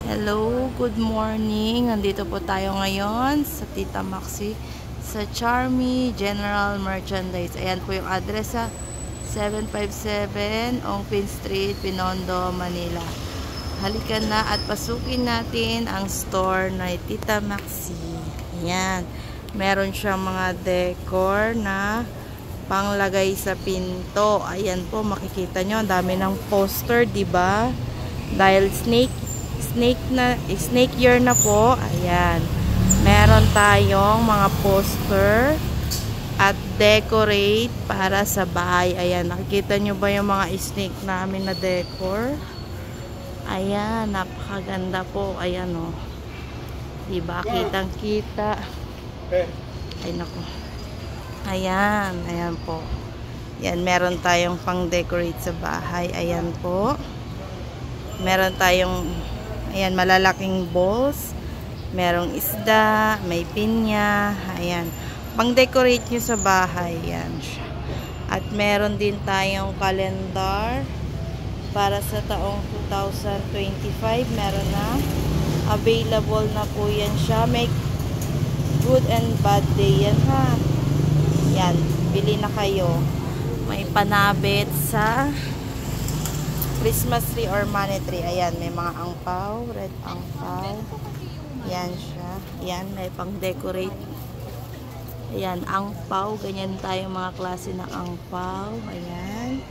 Hello, good morning. Nandito po tayo ngayon sa Tita Maxi sa Charmy General Merchandise. Ayan po yung address sa 757 Ongpin Street, Binondo, Manila. Halika na at pasukin natin ang store na Tita Maxi. Ayan. Meron siyang mga decor na panglagay sa pinto. Ayan po, makikita nyo. Ang dami ng poster, diba? Dahil snake year na po. Ayan. Meron tayong mga poster at decorate para sa bahay. Ayan. Nakikita nyo ba yung mga snake namin na decor? Ayan. Napakaganda po. Ayan o. Diba? Kitang kita. Ay naku. Ayan. Ayan po. Ayan. Meron tayong pang decorate sa bahay. Ayan po. Meron tayong ayan, malalaking balls. Merong isda, may pinya. Ayan. Pang-decorate nyo sa bahay. Ayan siya. At meron din tayong calendar para sa taong 2025. Meron na. Available na po yan siya. May good and bad day yan ha. Yan. Bili na kayo. May panabit sa Christmas tree or money tree. Ayan, may mga angpaw, red angpaw. Ayan siya. Ayan, may pang-decorate. Ayan, angpaw. Ganyan tayo mga klase ng angpaw. Ayan.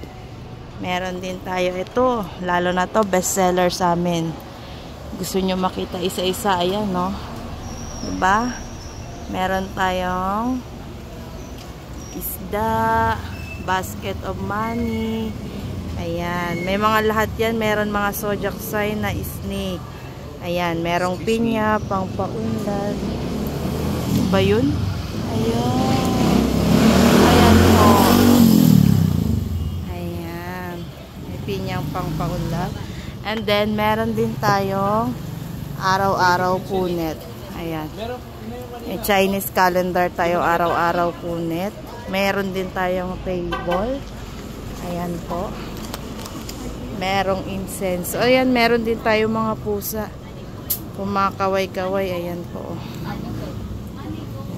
Meron din tayo ito. Lalo na to, bestseller sa amin. Gusto nyo makita isa-isa. Ayan, no? Diba? Meron tayong isda, basket of money. Ayan. May mga lahat yan. Meron mga zodiac sign na snake. Ayan. Merong pinya, pang paundan. Ba yun? Ayan. Ayan po. Ayan. May pinyang pang paundan. And then, meron din tayong araw-araw punit. Ayan. May Chinese calendar tayo araw-araw punit. Meron din tayong table. Ayan po. Merong incense. Ayan, meron din tayo mga pusa. Kumakaway-kaway. Ayan po.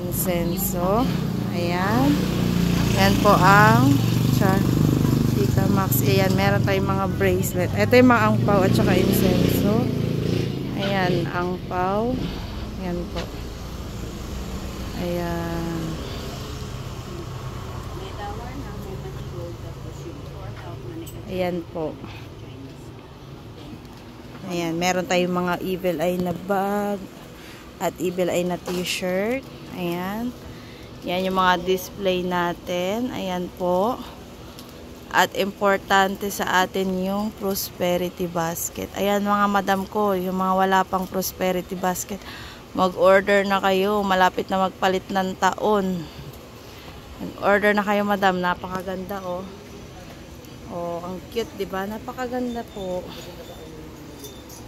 Incenso. Ayan. Ayan po ang Tita Max. Ayan, meron tayong mga bracelet. Ito yung mga angpaw at saka incenso. Ayan, angpaw. Ayan po. Ayan. Ayan po. Ayan, meron tayong mga evil eye na bag at evil eye na t-shirt. Ayan. Yan yung mga display natin. Ayan po. At importante sa atin yung prosperity basket. Ayan mga madam ko, yung mga wala pang prosperity basket, mag-order na kayo. Malapit na magpalit ng taon. Mag-order na kayo madam. Napakaganda oh. Oh, ang cute, 'di ba? Napakaganda po.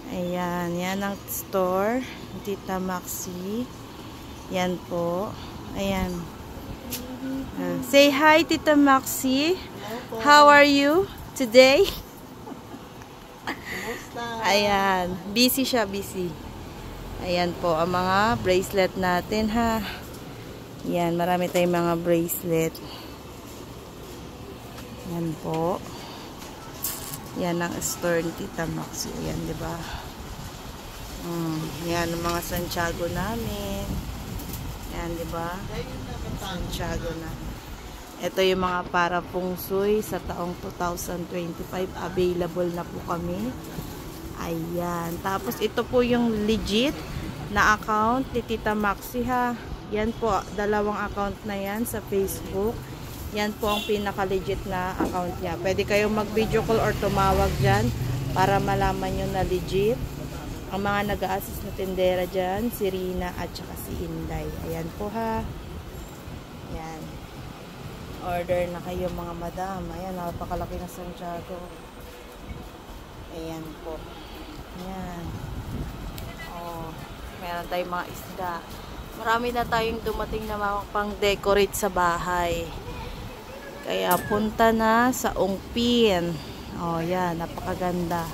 Ayan, yan ang store, Tita Maxi. Yan po. Ayan. Say hi, Tita Maxi. How are you today? Ayan, busy siya, busy. Ayan po ang mga bracelet natin ha. Yan, marami tayong mga bracelet. Yan po. Yan ang store ni Tita Maxi. Yan, di ba? Yan ang mga Santiago namin. Yan, di ba? Santiago na. Ito yung mga para feng shui sa taong 2025. Available na po kami. Ayan. Tapos ito po yung legit na account ni Tita Maxi ha. Yan po, dalawang account na yan sa Facebook. Yan po ang pinaka-legit na account niya. Pwede kayong mag-video call or tumawag dyan para malaman nyo na legit. Ang mga nag-a-assist na tindera dyan, si Rina at saka si Inday. Ayan po ha. Ayan. Order na kayo mga madam. Ayan, napakalaki na Santiago. Ayan po. Ayan. Oh, meron tayong mga isda. Marami na tayong dumating na mga pang-decorate sa bahay. Kaya punta na sa Ongpin. Oh, yan. Napakaganda.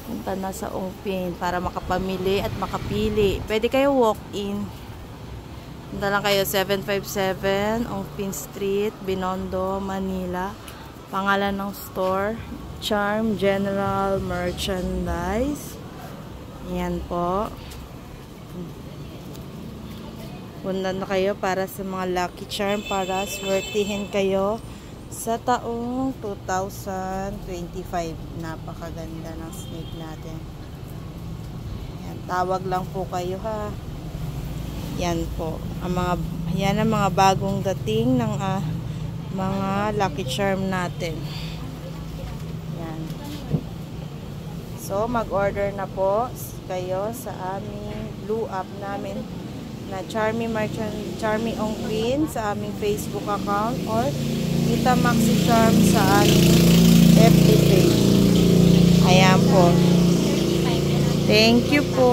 Punta na sa Ongpin para makapamili at makapili. Pwede kayo walk-in. Punta lang kayo 757 Ongpin Street, Binondo, Manila. Pangalan ng store, Charm General Merchandise. Yan po. Punta na kayo para sa mga lucky charm para swertihin kayo sa taong 2025. Napakaganda ng snake natin. Yan, tawag lang po kayo ha. Yan po. Yan ang mga bagong dating ng mga lucky charm natin. Yan. So, mag-order na po kayo sa aming blue app namin na Charmy Ongpin sa aming Facebook account or Tita Maxi Charm sa aming FB page. Ayan po. Thank you po.